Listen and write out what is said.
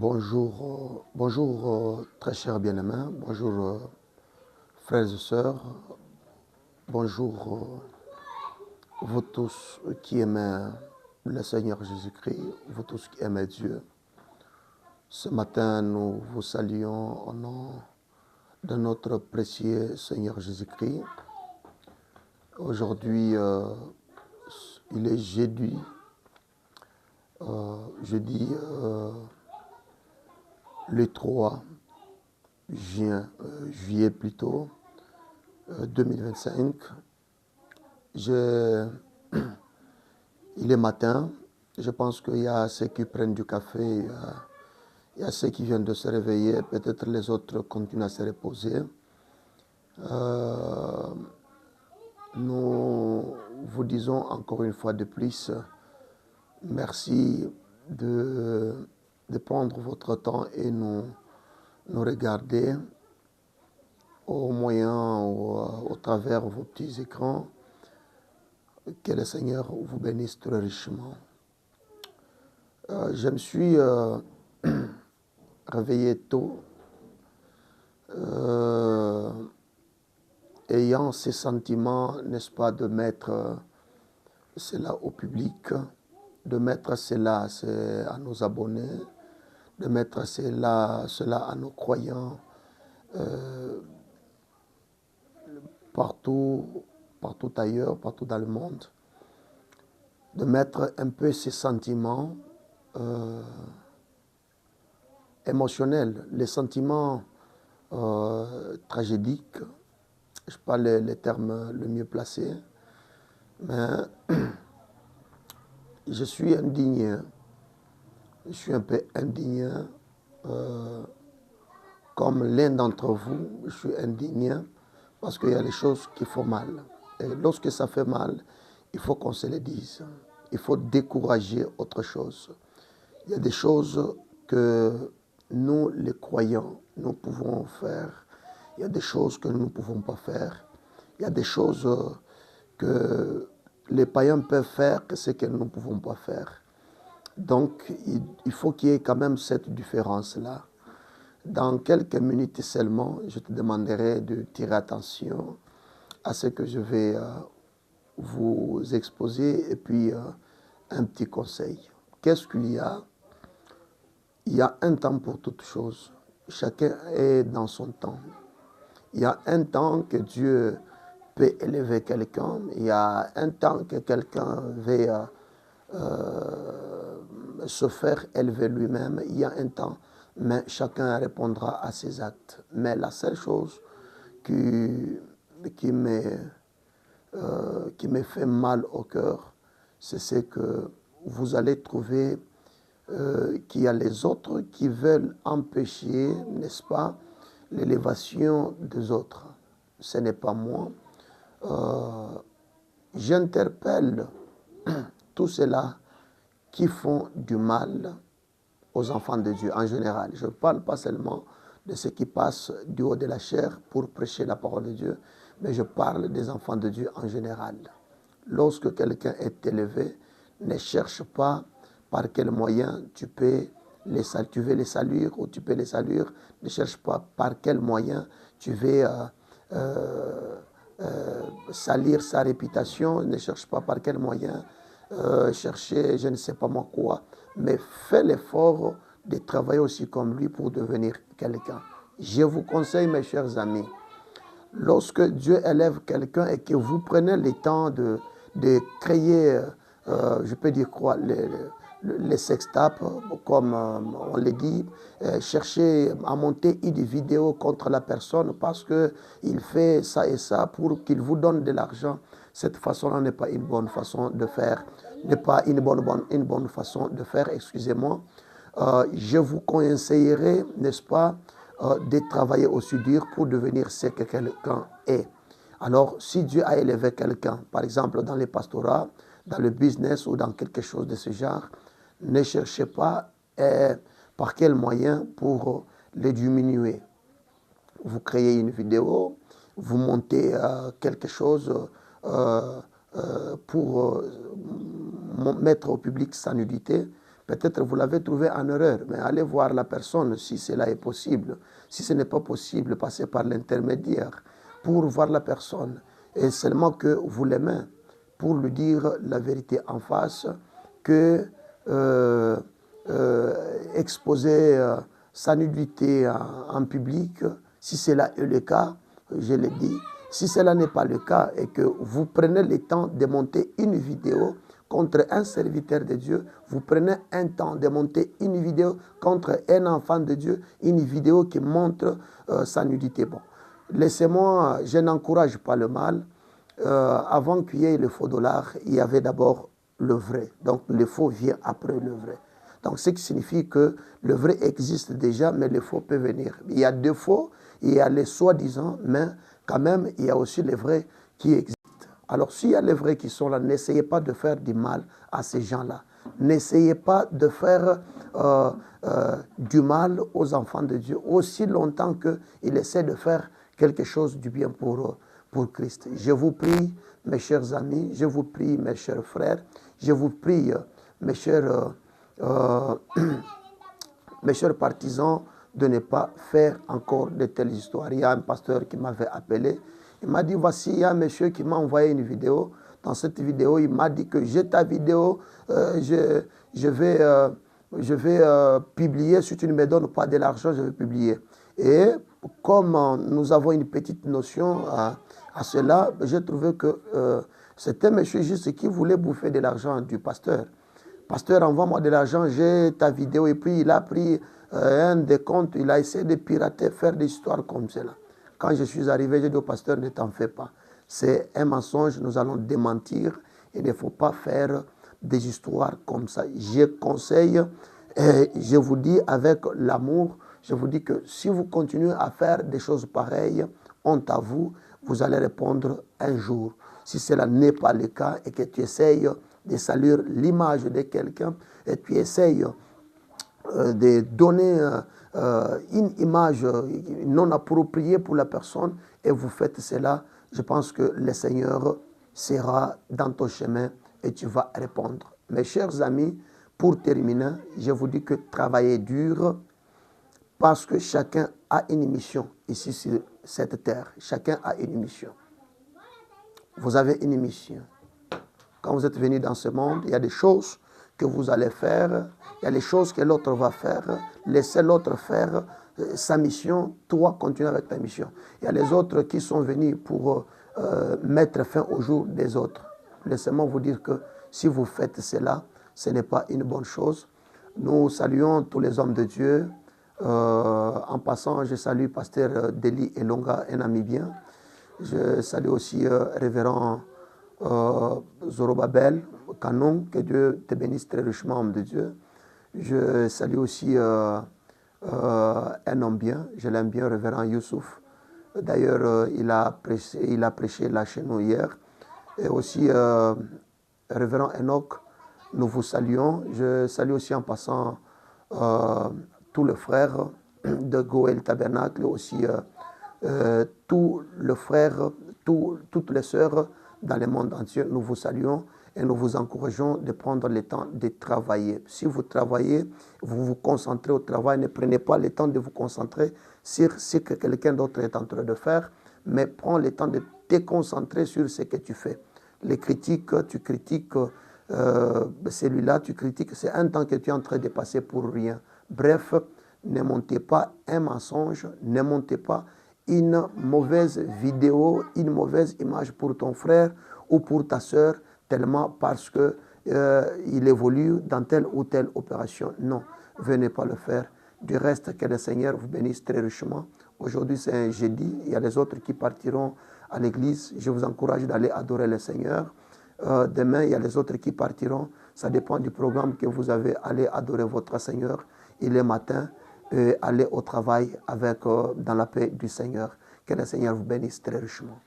Bonjour, très chers bien-aimés, bonjour frères et sœurs, bonjour vous tous qui aimez le Seigneur Jésus-Christ, vous tous qui aimez Dieu. Ce matin, nous vous saluons au nom de notre précieux Seigneur Jésus-Christ. Aujourd'hui, il est jeudi le 3 juillet plutôt, 2025. Il est matin, je pense qu'il y a ceux qui prennent du café, il y a ceux qui viennent de se réveiller, peut-être les autres continuent à se reposer. Nous vous disons encore une fois de plus, merci de prendre votre temps et nous regarder au moyen ou au travers vos petits écrans. Que le Seigneur vous bénisse très richement. Je me suis réveillé tôt, ayant ces sentiments, n'est-ce pas, de mettre cela au public, de mettre cela à nos abonnés, de mettre cela à nos croyants, partout ailleurs, partout dans le monde, de mettre un peu ces sentiments émotionnels, les sentiments tragédiques, je parle les termes le mieux placés, mais je suis indigné, je suis un peu indigné, comme l'un d'entre vous, je suis indigné parce qu'il y a des choses qui font mal. Et lorsque ça fait mal, il faut qu'on se le dise. Il faut décourager autre chose. Il y a des choses que nous, les croyants, nous pouvons faire. Il y a des choses que nous ne pouvons pas faire. Il y a des choses que les païens peuvent faire que ce que nous ne pouvons pas faire. Donc, il faut qu'il y ait quand même cette différence-là. Dans quelques minutes seulement, je te demanderai de tirer attention à ce que je vais vous exposer et puis un petit conseil. Qu'est-ce qu'il y a? Il y a un temps pour toute chose. Chacun est dans son temps. Il y a un temps que Dieu peut élever quelqu'un. Il y a un temps que quelqu'un veut se faire élever lui-même. Il y a un temps, mais chacun répondra à ses actes. Mais la seule chose qui me fait mal au cœur, c'est que vous allez trouver qu'il y a les autres qui veulent empêcher, n'est-ce pas, l'élévation des autres. Ce n'est pas moi. J'interpelle tous ceux-là qui font du mal aux enfants de Dieu en général. Je ne parle pas seulement de ceux qui passent du haut de la chair pour prêcher la parole de Dieu, mais je parle des enfants de Dieu en général. Lorsque quelqu'un est élevé, ne cherche pas par quel moyen tu veux les saluer ou tu peux les saluer. Ne cherche pas par quel moyen tu veux salir sa réputation. Ne cherche pas par quel moyen chercher je ne sais pas moi quoi. Mais fais l'effort de travailler aussi comme lui pour devenir quelqu'un. Je vous conseille, mes chers amis, lorsque Dieu élève quelqu'un et que vous prenez le temps de créer, je peux dire quoi, les sextapes, comme on le dit, chercher à monter une vidéo contre la personne parce qu'il fait ça et ça pour qu'il vous donne de l'argent. Cette façon-là n'est pas une bonne façon de faire, n'est pas une bonne façon de faire, excusez-moi. Je vous conseillerais, n'est-ce pas, de travailler aussi dur pour devenir ce que quelqu'un est. Alors, si Dieu a élevé quelqu'un, par exemple dans les pastorats, dans le business ou dans quelque chose de ce genre, ne cherchez pas par quel moyen pour les diminuer. Vous créez une vidéo, vous montez quelque chose pour mettre au public sa nudité. Peut-être vous l'avez trouvé en erreur, mais allez voir la personne si cela est possible. Si ce n'est pas possible, passez par l'intermédiaire pour voir la personne. Et seulement que vous l'aimez, pour lui dire la vérité en face, que exposer sa nudité en public, si cela est le cas, je l'ai dit, si cela n'est pas le cas et que vous prenez le temps de monter une vidéo contre un serviteur de Dieu, vous prenez un temps de monter une vidéo contre un enfant de Dieu, une vidéo qui montre sa nudité. Bon, laissez-moi, je n'encourage pas le mal. Avant qu'il y ait le faux dollar, il y avait d'abord le vrai. Donc le faux vient après le vrai. Donc ce qui signifie que le vrai existe déjà, mais le faux peut venir. Il y a deux faux, il y a les soi-disant, mais quand même, il y a aussi les vrais qui existent. Alors s'il y a les vrais qui sont là, n'essayez pas de faire du mal à ces gens-là. N'essayez pas de faire du mal aux enfants de Dieu aussi longtemps qu'ils essaient de faire quelque chose du bien pour Christ. Je vous prie, mes chers amis, je vous prie, mes chers frères, je vous prie, mes chers partisans, de ne pas faire encore de telles histoires. Il y a un pasteur qui m'avait appelé. Il m'a dit, voici, il y a un monsieur qui m'a envoyé une vidéo. Dans cette vidéo, il m'a dit que j'ai ta vidéo, je vais publier. Si tu ne me donnes pas de l'argent, je vais publier. Et comme nous avons une petite notion à cela, j'ai trouvé que c'était un monsieur juste qui voulait bouffer de l'argent du pasteur. Pasteur, envoie-moi de l'argent, j'ai ta vidéo. Et puis il a pris un des comptes, il a essayé de pirater, faire des histoires comme cela. Quand je suis arrivé, j'ai dit au pasteur, ne t'en fais pas. C'est un mensonge, nous allons démentir. Il ne faut pas faire des histoires comme ça. Je conseille, et je vous dis avec l'amour, je vous dis que si vous continuez à faire des choses pareilles, honte à vous, vous allez répondre un jour. Si cela n'est pas le cas et que tu essayes de salir l'image de quelqu'un et tu essayes de donner une image non appropriée pour la personne et vous faites cela, je pense que le Seigneur sera dans ton chemin et tu vas répondre. Mes chers amis, pour terminer, je vous dis que travailler dur parce que chacun a une mission ici sur cette terre. Chacun a une mission. Vous avez une mission. Quand vous êtes venu dans ce monde, il y a des choses que vous allez faire, il y a les choses que l'autre va faire, laissez l'autre faire sa mission, toi continue avec ta mission. Il y a les autres qui sont venus pour mettre fin au jour des autres. Laissez-moi vous dire que si vous faites cela, ce n'est pas une bonne chose. Nous saluons tous les hommes de Dieu. En passant, je salue pasteur Deli Elonga, un Namibien. Je salue aussi révérend Zorobabel Canon, que Dieu te bénisse très richement, homme de Dieu. Je salue aussi un homme bien, je l'aime bien, révérend Youssouf. D'ailleurs, il a prêché là chez nous hier. Et aussi révérend Enoch, nous vous saluons. Je salue aussi en passant tous les frères de Goël Tabernacle, aussi tous les frères, toutes les sœurs dans le monde entier. Nous vous saluons et nous vous encourageons de prendre le temps de travailler. Si vous travaillez, vous vous concentrez au travail, ne prenez pas le temps de vous concentrer sur ce que quelqu'un d'autre est en train de faire, mais prends le temps de te concentrer sur ce que tu fais. Les critiques, tu critiques celui-là, tu critiques, c'est un temps que tu es en train de passer pour rien. Bref, ne montez pas un mensonge, ne montez pas une mauvaise vidéo, une mauvaise image pour ton frère ou pour ta sœur, tellement parce que il évolue dans telle ou telle opération. Non, venez pas le faire. Du reste, que le Seigneur vous bénisse très richement. Aujourd'hui, c'est un jeudi. Il y a les autres qui partiront à l'église. Je vous encourage d'aller adorer le Seigneur. Demain, il y a les autres qui partiront. Ça dépend du programme que vous avez. Allez adorer votre Seigneur. Il est matin. Allez au travail avec, dans la paix du Seigneur. Que le Seigneur vous bénisse très richement.